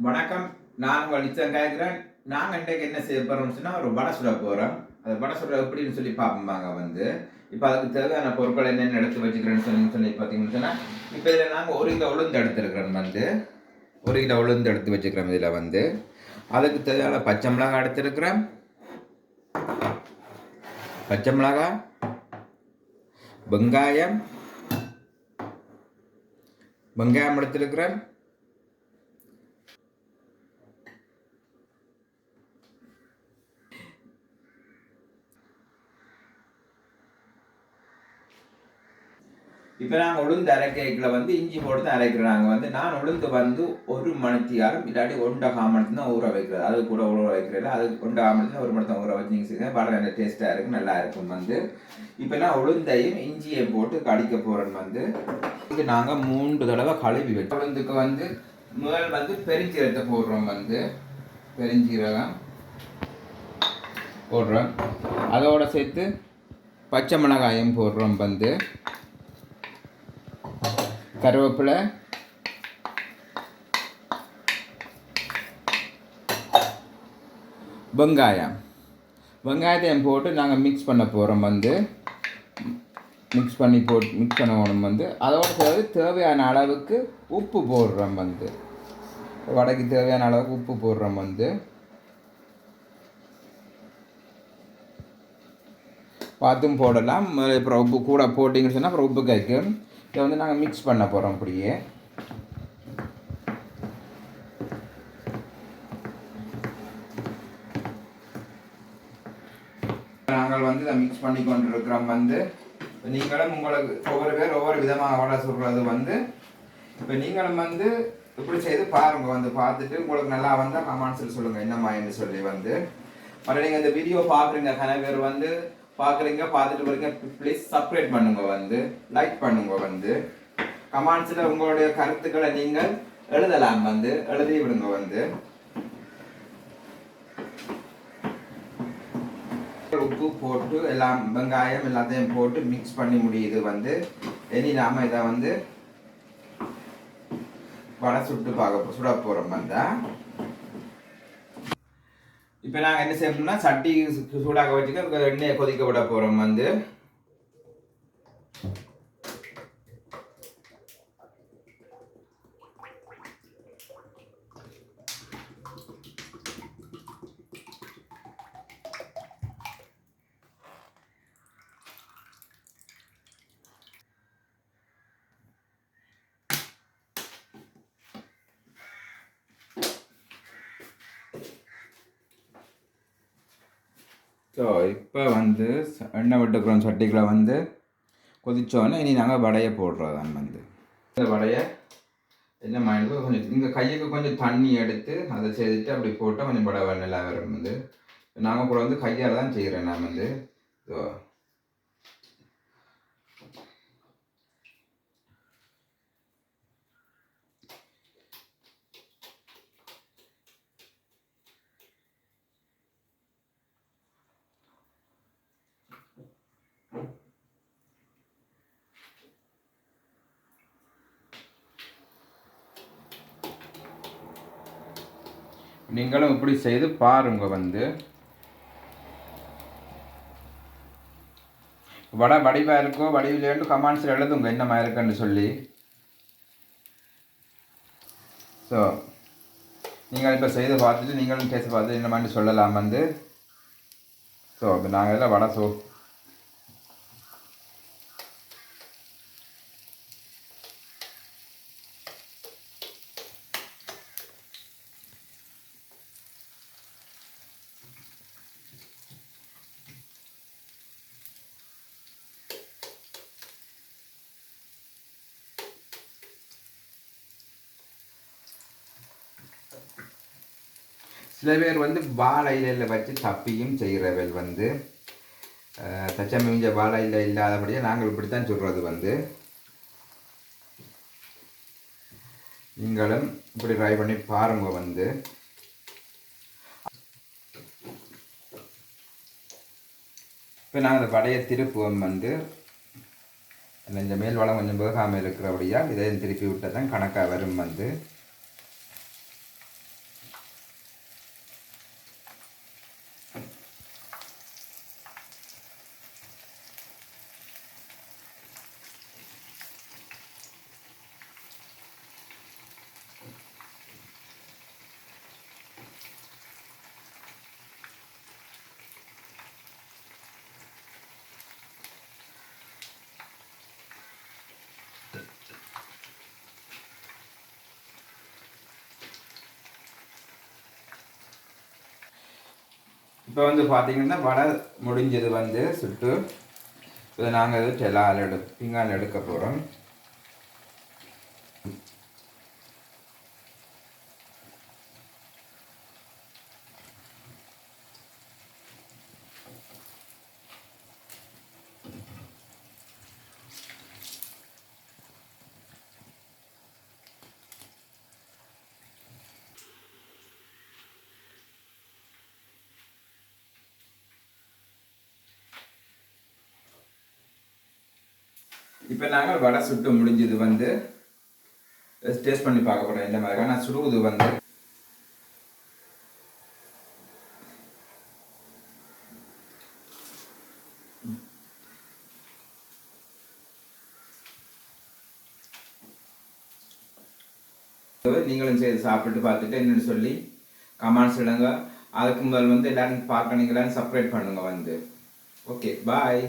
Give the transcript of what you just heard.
வணக்கம். நான் உங்கள் நிச்சயம் கேட்கிறேன். நாங்கள் இன்றைக்கு என்ன செய்ய போகிறோம்னு சொன்னால் ஒரு வடை சுட போகிறோம். அது வடை சுட எப்படின்னு சொல்லி பார்ப்போம்பாங்க இப்போ அதுக்கு தேவையான பொருட்கள் என்னென்ன எடுத்து வச்சுக்கிறேன்னு சொல்லி பார்த்தீங்கன்னு சொன்னால் இப்போ இதில் நாங்கள் 1 கிலோ உளுந்து எடுத்துருக்கிறோம் 1 கிலோ உளுந்து எடுத்து வச்சுக்கிறோம். இதில் அதுக்கு தேவையான பச்சை மிளகாய் எடுத்துருக்கிறேன். பச்சை மிளகாய், வெங்காயம் எடுத்துருக்கிறேன். இப்போ நாங்கள் உளுந்து அரைக்கைக்கில் இஞ்சி போட்டு தான் அரைக்கிறாங்க. நான் உளுந்து 1 மணித்தியாரம் இல்லாட்டி 1.5 மணி தான் ஊற வைக்கிறது. அது கூட ஊற வைக்கிறது. அது 1.5 மணி தான் 1 மணி தான் ஊற வச்சு நீங்கள் செய்யுங்க. வடை நல்ல டேஸ்ட்டாக இருக்கும், நல்லா இருக்கும். இப்போ நான் உளுந்தையும் இஞ்சியையும் போட்டு கடிக்க போகிறேன். இது நாங்கள் 3 தடவை கழுவி வச்சோம். உளுந்துக்கு முதல் பெருஞ்சீரகத்தை போடுறோம். பெருஞ்சீரகம் போடுறோம். அதோட சேர்த்து பச்சை மிளகாயும் போடுறோம். கருவேப்பிலை, வெங்காயத்தையும் போட்டு நாங்கள் மிக்ஸ் பண்ண போகிறோம். மிக்ஸ் பண்ணணும். அதோட சேர்த்து தேவையான அளவுக்கு உப்பு போடுறோம். வடைக்கு தேவையான அளவுக்கு உப்பு போடுறோம். பார்த்தும் போடலாம். அப்புறம் உப்பு கூட போட்டிங்கன்னு சொன்னால் அப்புறம் உப்பு கைக்கும். இதை நாங்கள் மிக்ஸ் பண்ண போகிறோம். அப்படியே நாங்கள் இதை மிக்ஸ் பண்ணி கொண்டு இருக்கிறோம். நீங்களும் உங்களுக்கு ஒவ்வொரு பேர் ஒவ்வொரு விதமாக வடை சுடுறது. இப்போ நீங்களும் இப்படி செய்து பாருங்க. பார்த்துட்டு உங்களுக்கு நல்லா வந்தால் கமெண்ட்ஸில் சொல்லுங்கள் என்னம்மான்னு சொல்லி. அப்புறம் நீங்கள் இந்த வீடியோ பார்க்குறீங்க, கன பேர் பார்க்குறீங்க, பார்த்துட்டு வரீங்க, ப்ளீஸ் சப்ஸ்கிரைப் பண்ணுங்க, லைக் பண்ணுங்க. கமெண்ட்ஸில் உங்களுடைய கருத்துக்களை நீங்கள் எழுதலாம். எழுதி விடுங்க. உப்பு போட்டு எல்லாம் வெங்காயம் எல்லாத்தையும் போட்டு மிக்ஸ் பண்ணி முடியுது. இனி நாம இதை வடை சுட போகிறோம். இப்போ நாங்கள் என்ன செய்யணும்னா சட்டி சூடாக வச்சுக்க எண்ணெயை கொதிக்க விட போகிறோம். ஸோ இப்போ எண்ணெய் விட்டுக்கிறோம். சட்டிக்குள்ள கொதிச்சோன்னே இனி நாங்கள் வடையை போடுறோம். இந்த வடையை என்ன மாதிரி கொஞ்சம் இங்கே கையுக்கு கொஞ்சம் தண்ணி எடுத்து அதை செய்துட்டு அப்படி போட்டால் கொஞ்சம் வடை நல்லா வரும். நாங்கள் கூட கையால் தான் செய்கிறேன். நான் ஸோ நீங்களும் இப்படி செய்து பாருங்க. வடை வடிவாக இருக்கோ வடிவில்லைன்னு கமெண்ட்ஸில் எழுதுங்க என்ன மாதிரி இருக்குன்னு சொல்லி. ஸோ நீங்கள் இப்போ செய்து பார்த்துட்டு நீங்களும் டேஸ்ட் பார்த்துட்டு என்ன மாதிரி சொல்லலாம். ஸோ இப்போ நாங்கள் எல்லாம் வடை சில பேர் வாழை இலையில் வச்சு தப்பியும் செய்கிறவர்கள் தச்சமிஞ்ச வாழை இலை இல்லாதபடியே நாங்கள் இப்படித்தான் சொல்கிறது. நீங்களும் இப்படி ட்ரை பண்ணி பாருங்க. இப்போ நாங்கள் இந்த வடையை திருப்புவோம். இந்த மேல் வளம் கொஞ்சம் வேகாமல் இருக்கிறபடியாக இதையும் திருப்பி விட்டால் தான் கணக்காக வரும். இப்போ வந்து பார்த்தீங்கன்னா வடை முடிஞ்சது வந்து சுட்டு இதை நாங்கள் டெலால் பிங்கால் எடுக்க போகிறோம். இப்போ நாங்கள் வடை சுட்டு முடிஞ்சது வந்து டேஸ்ட் பண்ணி பார்க்க போகிறோம். இந்த மாதிரி நான் சுடுவது வந்து நீங்களும் செய்து சாப்பிட்டு பார்த்துட்டு என்னன்னு சொல்லி கமெண்ட்ஸ் இடுங்க. அதுக்கு முதல் வந்து எல்லாரும் பார்க்கணுங்களான்னு சப்ஸ்கிரைப் பண்ணுங்க வந்து. Okay bye.